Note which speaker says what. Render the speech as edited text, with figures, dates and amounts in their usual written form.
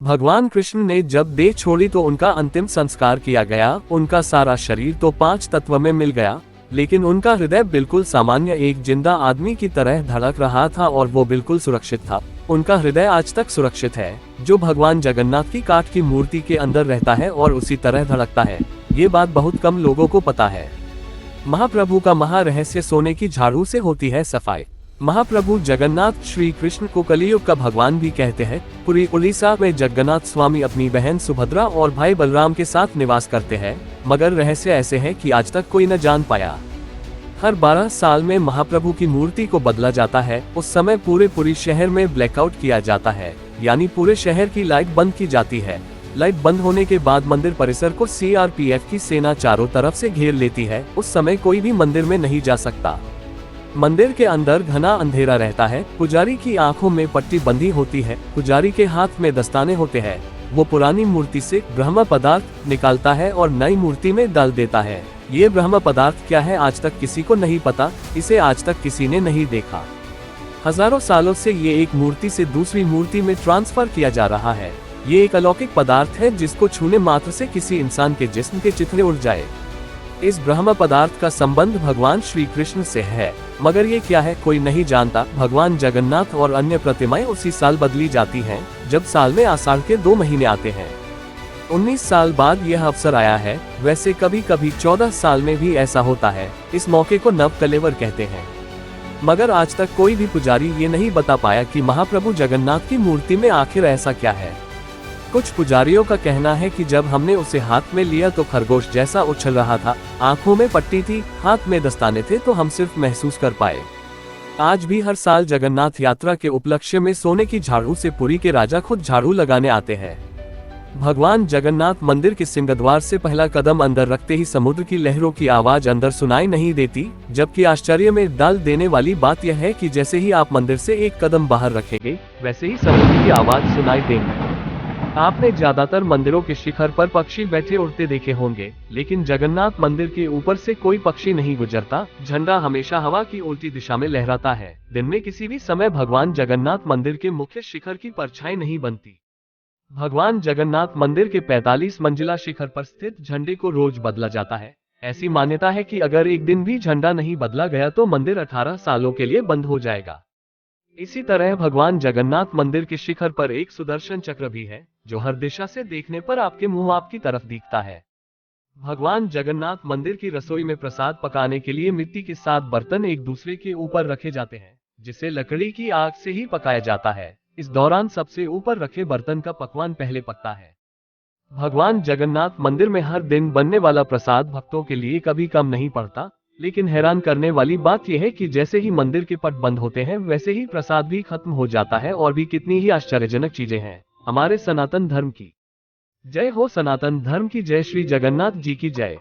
Speaker 1: भगवान कृष्ण ने जब देह छोड़ी तो उनका अंतिम संस्कार किया गया। उनका सारा शरीर तो 5 तत्व में मिल गया, लेकिन उनका हृदय बिल्कुल सामान्य एक जिंदा आदमी की तरह धड़क रहा था और वो बिल्कुल सुरक्षित था। उनका हृदय आज तक सुरक्षित है, जो भगवान जगन्नाथ की काठ की मूर्ति के अंदर रहता है और उसी तरह धड़कता है। ये बात बहुत कम लोगों को पता है। महाप्रभु का महारहस्य सोने की झाड़ू से होती है सफाई। महाप्रभु जगन्नाथ श्री कृष्ण को कलियुग का भगवान भी कहते हैं। पुरी उड़ीसा में जगन्नाथ स्वामी अपनी बहन सुभद्रा और भाई बलराम के साथ निवास करते हैं, मगर रहस्य ऐसे है कि आज तक कोई न जान पाया। हर 12 साल में महाप्रभु की मूर्ति को बदला जाता है। उस समय पूरे शहर में ब्लैकआउट किया जाता है, यानी पूरे शहर की लाइट बंद की जाती है। लाइट बंद होने के बाद मंदिर परिसर को CRPF की सेना चारों तरफ से घेर लेती है। उस समय कोई भी मंदिर में नहीं जा सकता। मंदिर के अंदर घना अंधेरा रहता है। पुजारी की आंखों में पट्टी बंधी होती है। पुजारी के हाथ में दस्ताने होते हैं। वो पुरानी मूर्ति से ब्रह्म पदार्थ निकालता है और नई मूर्ति में डाल देता है। ये ब्रह्म पदार्थ क्या है आज तक किसी को नहीं पता। इसे आज तक किसी ने नहीं देखा। हजारों सालों से ये एक मूर्ति से दूसरी मूर्ति में ट्रांसफर किया जा रहा है। ये एक अलौकिक पदार्थ है जिसको छूने मात्र से किसी इंसान के जिस्म के चिथड़े उड़ जाए। इस ब्रह्म पदार्थ का संबंध भगवान श्री कृष्ण से है, मगर ये क्या है कोई नहीं जानता। भगवान जगन्नाथ और अन्य प्रतिमाएं उसी साल बदली जाती हैं, जब साल में आषाढ़ के 2 महीने आते हैं। 19 साल बाद यह अवसर आया है। वैसे कभी कभी 14 साल में भी ऐसा होता है। इस मौके को नव कलेवर कहते हैं। मगर आज तक कोई भी पुजारी ये नहीं बता पाया कि महाप्रभु जगन्नाथ की मूर्ति में आखिर ऐसा क्या है। कुछ पुजारियों का कहना है कि जब हमने उसे हाथ में लिया तो खरगोश जैसा उछल रहा था, आंखों में पट्टी थी, हाथ में दस्ताने थे, तो हम सिर्फ महसूस कर पाए। आज भी हर साल जगन्नाथ यात्रा के उपलक्ष्य में सोने की झाड़ू से पुरी के राजा खुद झाड़ू लगाने आते हैं। भगवान जगन्नाथ मंदिर के सिंहद्वार से पहला कदम अंदर रखते ही समुद्र की लहरों की आवाज अंदर सुनाई नहीं देती, जबकि आश्चर्य में डाल देने वाली बात यह है कि जैसे ही आप मंदिर से एक कदम बाहर रखेंगे, वैसे ही समुद्र की आवाज सुनाई देंगी। आपने ज्यादातर मंदिरों के शिखर पर पक्षी बैठे उड़ते देखे होंगे, लेकिन जगन्नाथ मंदिर के ऊपर से कोई पक्षी नहीं गुजरता। झंडा हमेशा हवा की उल्टी दिशा में लहराता है। दिन में किसी भी समय भगवान जगन्नाथ मंदिर के मुख्य शिखर की परछाई नहीं बनती। भगवान जगन्नाथ मंदिर के 45 मंजिला शिखर पर स्थित झंडे को रोज बदला जाता है। ऐसी मान्यता है कि अगर एक दिन भी झंडा नहीं बदला गया तो मंदिर 18 सालों के लिए बंद हो जाएगा। इसी तरह भगवान जगन्नाथ मंदिर के शिखर पर एक सुदर्शन चक्र भी है, जो हर दिशा से देखने पर आपके मुंह आपकी तरफ दिखता है। भगवान जगन्नाथ मंदिर की रसोई में प्रसाद पकाने के लिए मिट्टी के 7 बर्तन एक दूसरे के ऊपर रखे जाते हैं, जिसे लकड़ी की आग से ही पकाया जाता है। इस दौरान सबसे ऊपर रखे बर्तन का पकवान पहले पकता है। भगवान जगन्नाथ मंदिर में हर दिन बनने वाला प्रसाद भक्तों के लिए कभी कम नहीं पड़ता, लेकिन हैरान करने वाली बात यह है कि जैसे ही मंदिर के पट बंद होते हैं, वैसे ही प्रसाद भी खत्म हो जाता है। और भी कितनी ही आश्चर्यजनक चीजें हैं। हमारे सनातन धर्म की जय हो। सनातन धर्म की जय। श्री जगन्नाथ जी की जय।